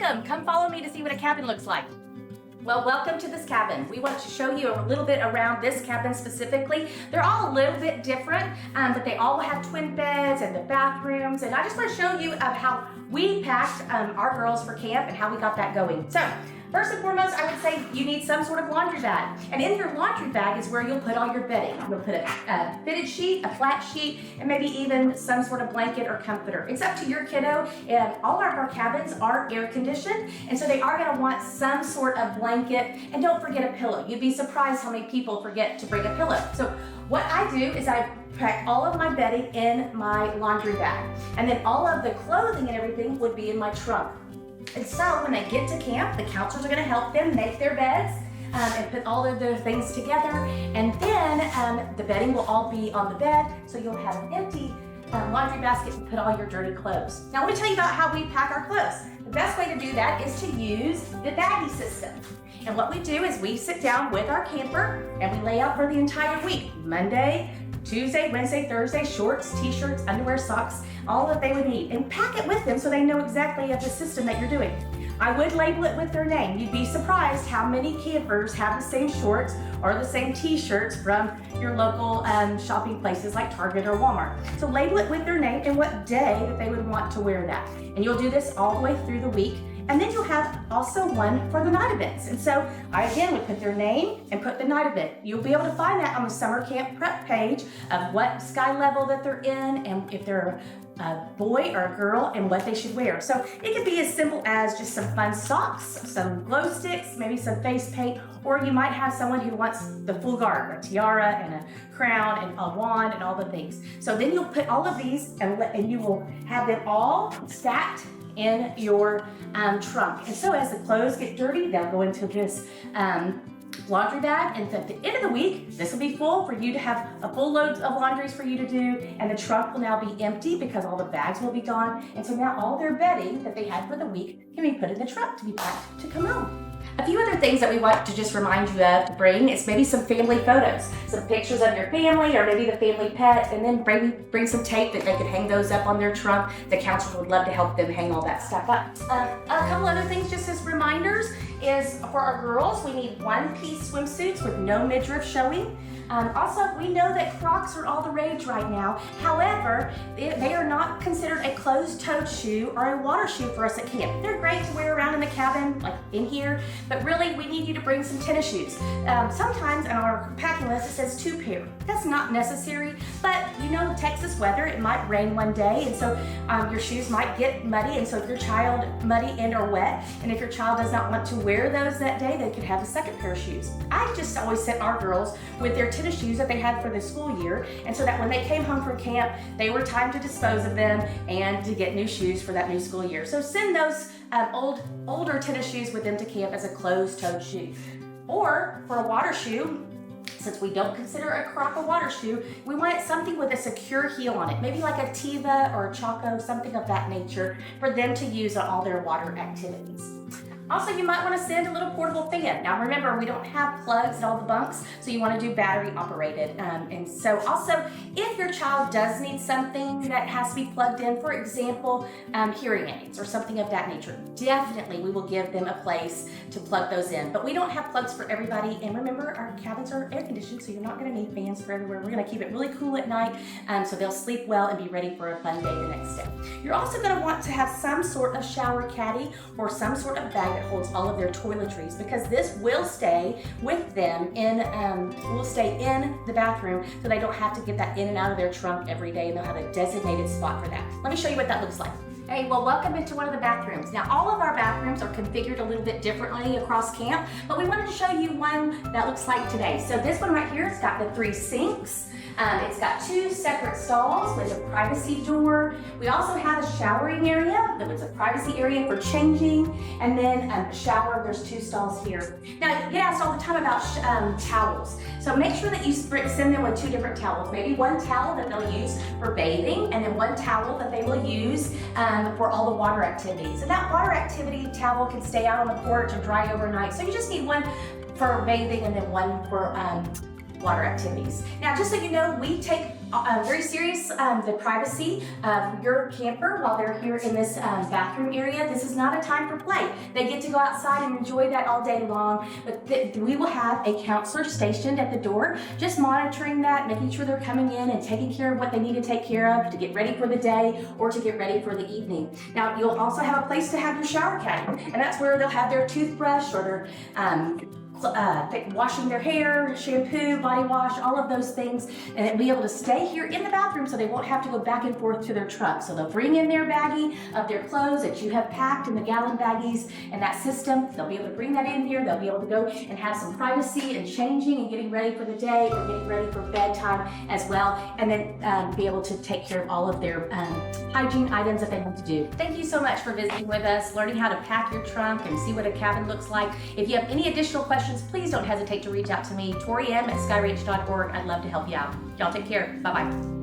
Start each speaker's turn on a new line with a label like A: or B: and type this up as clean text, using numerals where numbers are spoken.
A: welcome. Come follow me to see what a cabin looks like. Well, welcome to this cabin. We want to show you a little bit around this cabin specifically. They're all a little bit different, but they all have twin beds and the bathrooms. And I just want to show you how we packed our girls for camp and how we got that going. So, first and foremost, I would say you need some sort of laundry bag. And in your laundry bag is where you'll put all your bedding. You'll put a fitted sheet, a flat sheet, and maybe even some sort of blanket or comforter. It's up to your kiddo. And all of our cabins are air conditioned, and so they are going to want some sort of blanket. And don't forget a pillow. You'd be surprised how many people forget to bring a pillow. So what I do is I pack all of my bedding in my laundry bag. And then all of the clothing and everything would be in my trunk. And so when they get to camp, the counselors are going to help them make their beds and put all of their things together. And then the bedding will all be on the bed, so you'll have an empty laundry basket to put all your dirty clothes. Now let me tell you about how we pack our clothes. The best way to do that is to use the baggie system. And what we do is we sit down with our camper and we lay out for the entire week. Monday, Tuesday, Wednesday, Thursday, shorts, t-shirts, underwear, socks, all that they would need. And pack it with them so they know exactly of the system that you're doing. I would label it with their name. You'd be surprised how many campers have the same shorts or the same t-shirts from your local shopping places like Target or Walmart. So label it with their name and what day that they would want to wear that. And you'll do this all the way through the week. And then you'll have also one for the night events. And so I again would put their name and put the night event. You'll be able to find that on the summer camp prep page of what sky level that they're in and if they're a boy or a girl and what they should wear. So it could be as simple as just some fun socks, some glow sticks, maybe some face paint, or you might have someone who wants the full garb, a tiara and a crown and a wand and all the things. So then you'll put all of these and you will have them all stacked in your trunk. And so as the clothes get dirty, they'll go into this laundry bag, and at the end of the week, this will be full for you to have a full load of laundries for you to do, and the trunk will now be empty because all the bags will be gone. And so now all their bedding that they had for the week can be put in the trunk to be packed to come home. A few other things that we want to just remind you of to bring is maybe some family photos, some pictures of your family or maybe the family pet, and then bring some tape that they could hang those up on their trunk. The counselors would love to help them hang all that stuff up. A couple other things just as reminders is for our girls, we need one-piece swimsuits with no midriff showing. Also, we know that Crocs are all the rage right now. However, they are not considered a closed-toed shoe or a water shoe for us at camp. They're great to wear around in the cabin, like in here, but really we need you to bring some tennis shoes. Sometimes in our packing list it says 2 pair. That's not necessary, but you know Texas weather, it might rain one day, and so your shoes might get muddy, and so if your child muddy and or wet, and if your child does not want to wear those that day, they could have a second pair of shoes. I just always sent our girls with their tennis shoes that they had for the school year, and so that when they came home from camp, they were time to dispose of them and to get new shoes for that new school year. So send those older tennis shoes with them to camp as a closed-toed shoe. Or for a water shoe, since we don't consider a Croc a water shoe, we want something with a secure heel on it, maybe like a Tiva or a Choco, something of that nature for them to use on all their water activities. Also, you might want to send a little portable fan. Now remember, we don't have plugs in all the bunks, so you want to do battery operated. And so also, if your child does need something that has to be plugged in, for example, hearing aids or something of that nature, definitely we will give them a place to plug those in. But we don't have plugs for everybody. And remember, our cabins are air conditioned, so you're not going to need fans for everywhere. We're going to keep it really cool at night, so they'll sleep well and be ready for a fun day the next day. You're also going to want to have some sort of shower caddy or some sort of bag that holds all of their toiletries, because this will stay with them will stay in the bathroom, so they don't have to get that in and out of their trunk every day, and they'll have a designated spot for that. Let me show you what that looks like. Hey, well, welcome into one of the bathrooms. Now, all of our bathrooms are configured a little bit differently across camp, but we wanted to show you one that looks like today. So this one right here, it's got the 3 sinks. It's got 2 separate stalls with a privacy door. We also have a showering area. There's a privacy area for changing, and then a shower. There's 2 stalls here. Now, you get asked all the time about towels. So make sure that you send them with 2 different towels. Maybe one towel that they'll use for bathing, and then one towel that they will use for all the water activities. And that water activity towel can stay out on the porch and dry overnight. So you just need one for bathing and then one for water activities. Now, just so you know, we take very serious the privacy of your camper while they're here in this bathroom area. This is not a time for play. They get to go outside and enjoy that all day long, but we will have a counselor stationed at the door, just monitoring that, making sure they're coming in and taking care of what they need to take care of to get ready for the day or to get ready for the evening. Now, you'll also have a place to have your shower caddy, and that's where they'll have their toothbrush or their washing their hair, shampoo, body wash, all of those things, and they'll be able to stay here in the bathroom so they won't have to go back and forth to their truck. So they'll bring in their baggie of their clothes that you have packed in the gallon baggies and that system. They'll be able to bring that in here. They'll be able to go and have some privacy and changing and getting ready for the day or getting ready for bedtime as well, and then be able to take care of all of their hygiene items that they need to do. Thank you so much for visiting with us, learning how to pack your trunk and see what a cabin looks like. If you have any additional questions, please don't hesitate to reach out to me, Tori at skyranch.org. I'd love to help you out. Y'all take care. Bye-bye.